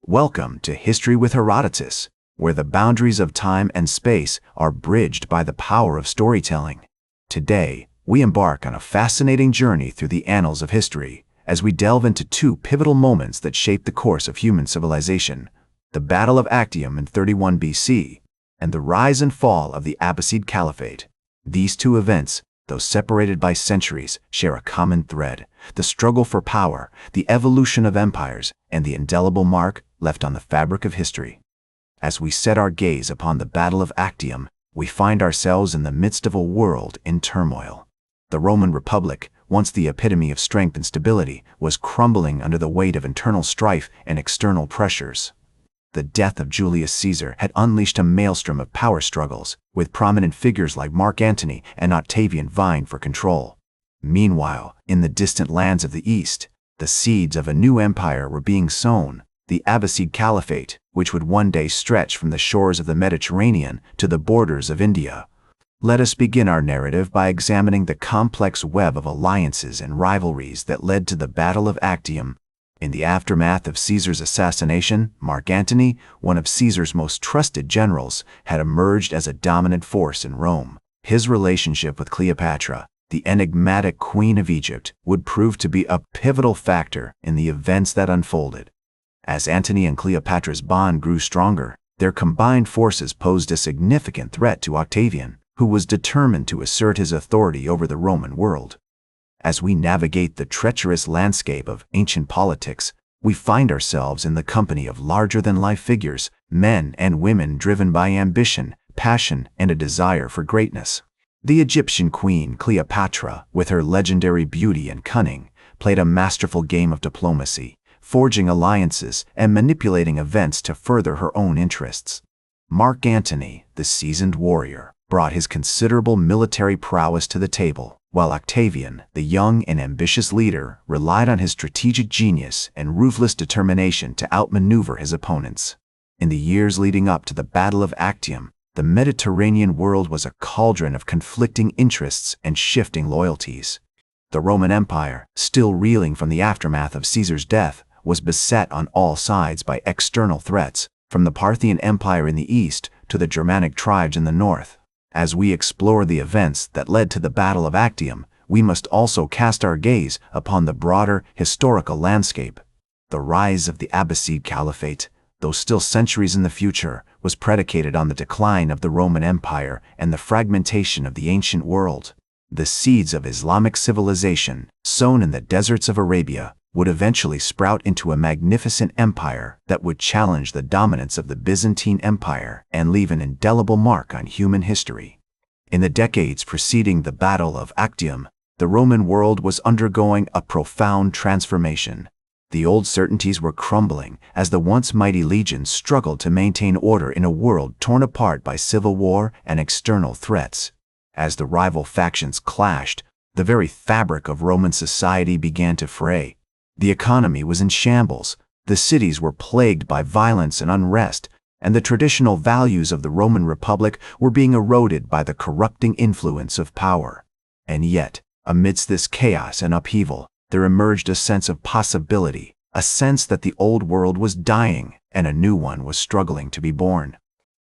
Welcome to History with Herodotus, where the boundaries of time and space are bridged by the power of storytelling. Today, we embark on a fascinating journey through the annals of history as we delve into two pivotal moments that shaped the course of human civilization: the Battle of Actium in 31 BC and the rise and fall of the Abbasid Caliphate. These two events, though separated by centuries, share a common thread: the struggle for power, the evolution of empires, and the indelible mark left on the fabric of history. As we set our gaze upon the Battle of Actium, we find ourselves in the midst of a world in turmoil. The Roman Republic, once the epitome of strength and stability, was crumbling under the weight of internal strife and external pressures. The death of Julius Caesar had unleashed a maelstrom of power struggles, with prominent figures like Mark Antony and Octavian vying for control. Meanwhile, in the distant lands of the East, the seeds of a new empire were being sown: the Abbasid Caliphate, which would one day stretch from the shores of the Mediterranean to the borders of India. Let us begin our narrative by examining the complex web of alliances and rivalries that led to the Battle of Actium. In the aftermath of Caesar's assassination, Mark Antony, one of Caesar's most trusted generals, had emerged as a dominant force in Rome. His relationship with Cleopatra, the enigmatic Queen of Egypt, would prove to be a pivotal factor in the events that unfolded. As Antony and Cleopatra's bond grew stronger, their combined forces posed a significant threat to Octavian, who was determined to assert his authority over the Roman world. As we navigate the treacherous landscape of ancient politics, we find ourselves in the company of larger-than-life figures, men and women driven by ambition, passion, and a desire for greatness. The Egyptian queen Cleopatra, with her legendary beauty and cunning, played a masterful game of diplomacy, forging alliances and manipulating events to further her own interests. Mark Antony, the seasoned warrior, brought his considerable military prowess to the table, while Octavian, the young and ambitious leader, relied on his strategic genius and ruthless determination to outmaneuver his opponents. In the years leading up to the Battle of Actium, the Mediterranean world was a cauldron of conflicting interests and shifting loyalties. The Roman Empire, still reeling from the aftermath of Caesar's death, was beset on all sides by external threats, from the Parthian Empire in the east to the Germanic tribes in the north. As we explore the events that led to the Battle of Actium, we must also cast our gaze upon the broader historical landscape. The rise of the Abbasid Caliphate, though still centuries in the future, was predicated on the decline of the Roman Empire and the fragmentation of the ancient world. The seeds of Islamic civilization, sown in the deserts of Arabia, would eventually sprout into a magnificent empire that would challenge the dominance of the Byzantine Empire and leave an indelible mark on human history. In the decades preceding the Battle of Actium, the Roman world was undergoing a profound transformation. The old certainties were crumbling as the once mighty legions struggled to maintain order in a world torn apart by civil war and external threats. As the rival factions clashed, the very fabric of Roman society began to fray. The economy was in shambles, the cities were plagued by violence and unrest, and the traditional values of the Roman Republic were being eroded by the corrupting influence of power. And yet, amidst this chaos and upheaval, there emerged a sense of possibility, a sense that the old world was dying and a new one was struggling to be born.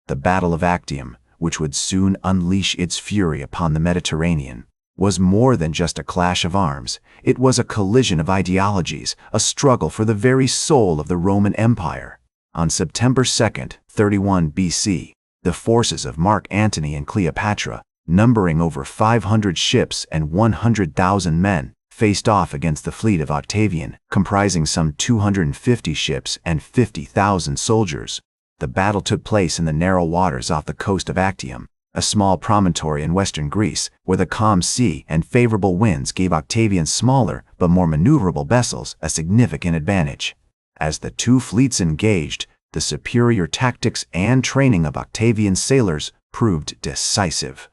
The Battle of Actium, which would soon unleash its fury upon the Mediterranean, was more than just a clash of arms. It was a collision of ideologies, a struggle for the very soul of the Roman Empire. On September 2nd, 31 BC, the forces of Mark Antony and Cleopatra, numbering over 500 ships and 100,000 men, faced off against the fleet of Octavian, comprising some 250 ships and 50,000 soldiers. The battle took place in the narrow waters off the coast of Actium, a small promontory in western Greece, where the calm sea and favorable winds gave Octavian's smaller but more maneuverable vessels a significant advantage. As the two fleets engaged, the superior tactics and training of Octavian's sailors proved decisive.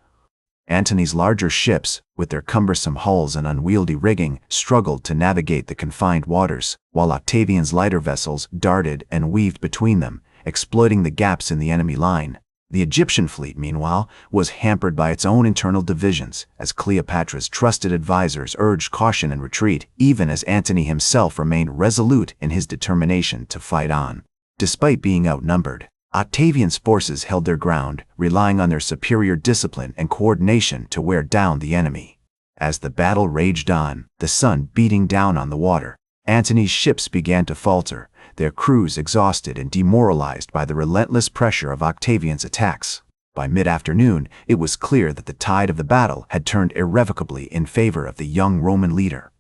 Antony's larger ships, with their cumbersome hulls and unwieldy rigging, struggled to navigate the confined waters, while Octavian's lighter vessels darted and weaved between them, exploiting the gaps in the enemy line. The Egyptian fleet, meanwhile, was hampered by its own internal divisions, as Cleopatra's trusted advisors urged caution and retreat, even as Antony himself remained resolute in his determination to fight on. Despite being outnumbered, Octavian's forces held their ground, relying on their superior discipline and coordination to wear down the enemy. As the battle raged on, the sun beating down on the water, Antony's ships began to falter, their crews exhausted and demoralized by the relentless pressure of Octavian's attacks. By mid-afternoon, it was clear that the tide of the battle had turned irrevocably in favor of the young Roman leader.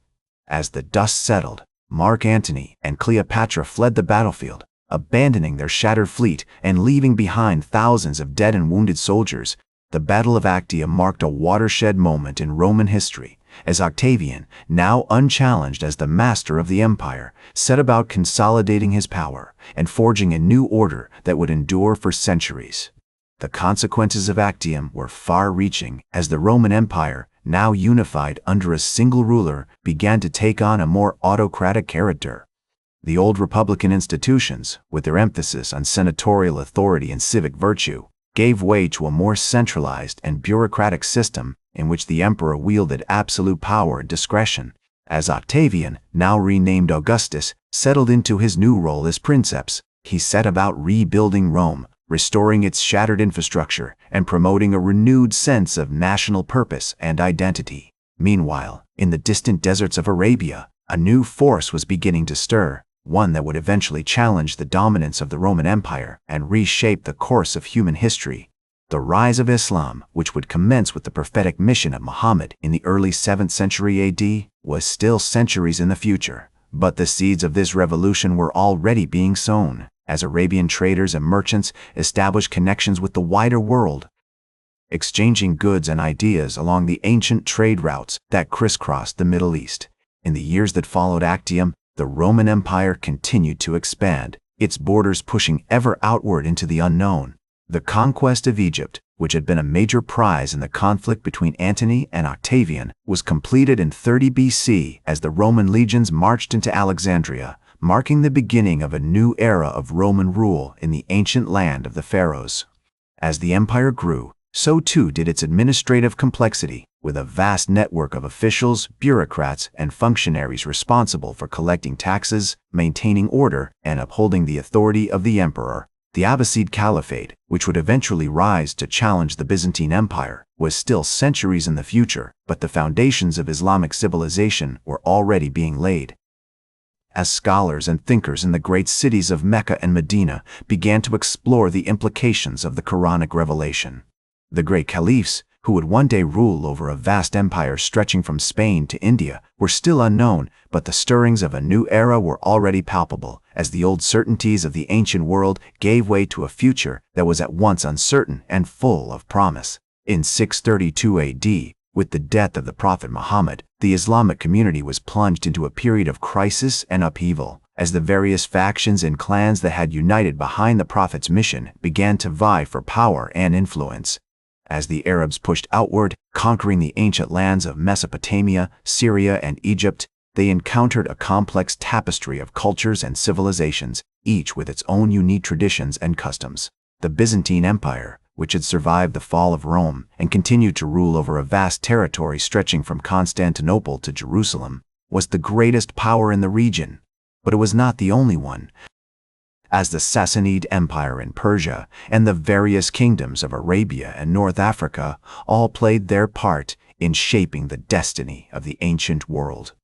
As the dust settled, Mark Antony and Cleopatra fled the battlefield, abandoning their shattered fleet and leaving behind thousands of dead and wounded soldiers. The Battle of Actium marked a watershed moment in Roman history, as Octavian, now unchallenged as the master of the empire, set about consolidating his power and forging a new order that would endure for centuries. The consequences of Actium were far-reaching as the Roman Empire, now unified under a single ruler, began to take on a more autocratic character. The old republican institutions, with their emphasis on senatorial authority and civic virtue, gave way to a more centralized and bureaucratic system in which the emperor wielded absolute power and discretion. As Octavian, now renamed Augustus, settled into his new role as princeps, he set about rebuilding Rome, restoring its shattered infrastructure and promoting a renewed sense of national purpose and identity. Meanwhile, in the distant deserts of Arabia, a new force was beginning to stir, one that would eventually challenge the dominance of the Roman Empire and reshape the course of human history. The rise of Islam, which would commence with the prophetic mission of Muhammad in the early 7th century AD, was still centuries in the future. But the seeds of this revolution were already being sown, as Arabian traders and merchants established connections with the wider world, exchanging goods and ideas along the ancient trade routes that crisscrossed the Middle East. In the years that followed Actium, the Roman Empire continued to expand, its borders pushing ever outward into the unknown. The conquest of Egypt, which had been a major prize in the conflict between Antony and Octavian, was completed in 30 BC as the Roman legions marched into Alexandria, marking the beginning of a new era of Roman rule in the ancient land of the pharaohs. As the empire grew, so too did its administrative complexity, with a vast network of officials, bureaucrats, and functionaries responsible for collecting taxes, maintaining order, and upholding the authority of the emperor. The Abbasid Caliphate, which would eventually rise to challenge the Byzantine Empire, was still centuries in the future, but the foundations of Islamic civilization were already being laid. As scholars and thinkers in the great cities of Mecca and Medina began to explore the implications of the Quranic revelation, the great caliphs, who would one day rule over a vast empire stretching from Spain to India, were still unknown, but the stirrings of a new era were already palpable, as the old certainties of the ancient world gave way to a future that was at once uncertain and full of promise. In 632 AD, with the death of the Prophet Muhammad, the Islamic community was plunged into a period of crisis and upheaval, as the various factions and clans that had united behind the Prophet's mission began to vie for power and influence. As the Arabs pushed outward, conquering the ancient lands of Mesopotamia, Syria, and Egypt, they encountered a complex tapestry of cultures and civilizations, each with its own unique traditions and customs. The Byzantine Empire, which had survived the fall of Rome and continued to rule over a vast territory stretching from Constantinople to Jerusalem, was the greatest power in the region. But it was not the only one, as the Sassanid Empire in Persia and the various kingdoms of Arabia and North Africa all played their part in shaping the destiny of the ancient world.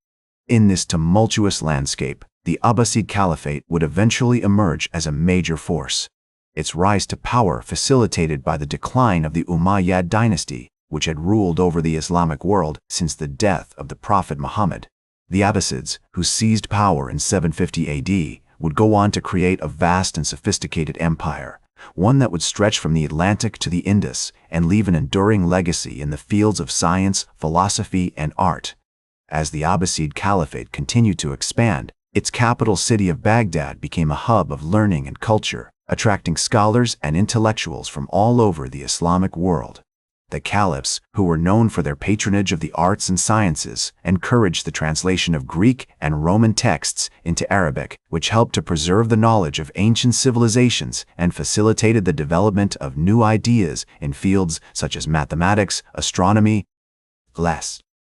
In this tumultuous landscape, the Abbasid Caliphate would eventually emerge as a major force. Its rise to power facilitated by the decline of the Umayyad dynasty, which had ruled over the Islamic world since the death of the Prophet Muhammad. The Abbasids, who seized power in 750 AD, would go on to create a vast and sophisticated empire, one that would stretch from the Atlantic to the Indus and leave an enduring legacy in the fields of science, philosophy, and art. As the Abbasid Caliphate continued to expand, its capital city of Baghdad became a hub of learning and culture, attracting scholars and intellectuals from all over the Islamic world. The caliphs, who were known for their patronage of the arts and sciences, encouraged the translation of Greek and Roman texts into Arabic, which helped to preserve the knowledge of ancient civilizations and facilitated the development of new ideas in fields such as mathematics, astronomy,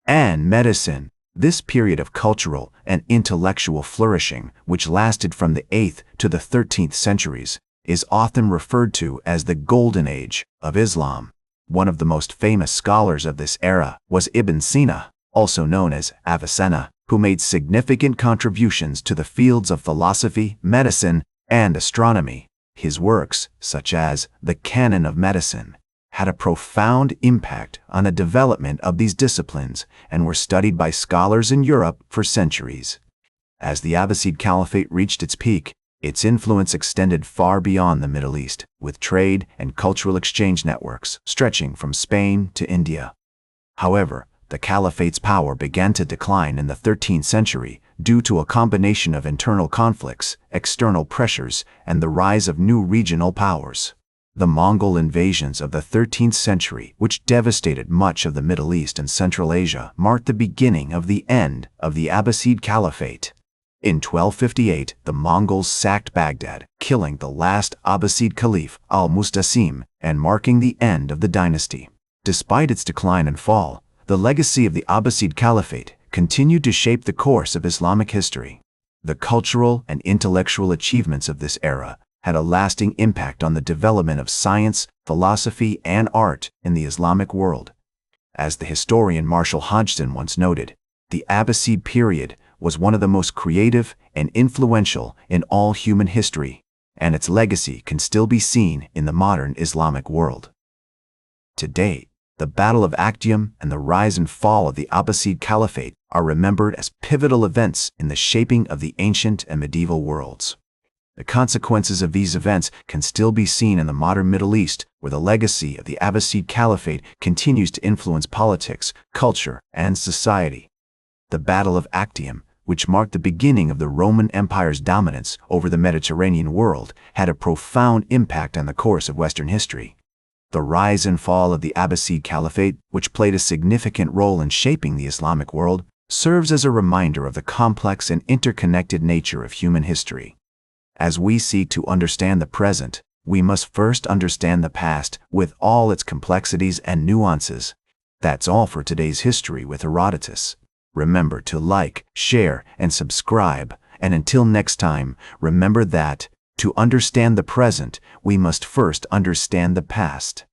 and medicine. This period of cultural and intellectual flourishing, which lasted from the 8th to the 13th centuries, is often referred to as the Golden Age of Islam. One of the most famous scholars of this era was Ibn Sina, also known as Avicenna, who made significant contributions to the fields of philosophy, medicine, and astronomy. His works, such as the Canon of Medicine, had a profound impact on the development of these disciplines and were studied by scholars in Europe for centuries. As the Abbasid Caliphate reached its peak, its influence extended far beyond the Middle East, with trade and cultural exchange networks stretching from Spain to India. However, the Caliphate's power began to decline in the 13th century due to a combination of internal conflicts, external pressures, and the rise of new regional powers. The Mongol invasions of the 13th century, which devastated much of the Middle East and Central Asia, marked the beginning of the end of the Abbasid Caliphate. In 1258, the Mongols sacked Baghdad, killing the last Abbasid Caliph al-Mustasim and marking the end of the dynasty. Despite its decline and fall, the legacy of the Abbasid Caliphate continued to shape the course of Islamic history. The cultural and intellectual achievements of this era had a lasting impact on the development of science, philosophy, and art in the Islamic world. As the historian Marshall Hodgson once noted, the Abbasid period was one of the most creative and influential in all human history, and its legacy can still be seen in the modern Islamic world. Today, the Battle of Actium and the rise and fall of the Abbasid Caliphate are remembered as pivotal events in the shaping of the ancient and medieval worlds. The consequences of these events can still be seen in the modern Middle East, where the legacy of the Abbasid Caliphate continues to influence politics, culture, and society. The Battle of Actium, which marked the beginning of the Roman Empire's dominance over the Mediterranean world, had a profound impact on the course of Western history. The rise and fall of the Abbasid Caliphate, which played a significant role in shaping the Islamic world, serves as a reminder of the complex and interconnected nature of human history. As we seek to understand the present, we must first understand the past with all its complexities and nuances. That's all for today's History with Herodotus. Remember to like, share, and subscribe. And until next time, remember that, to understand the present, we must first understand the past.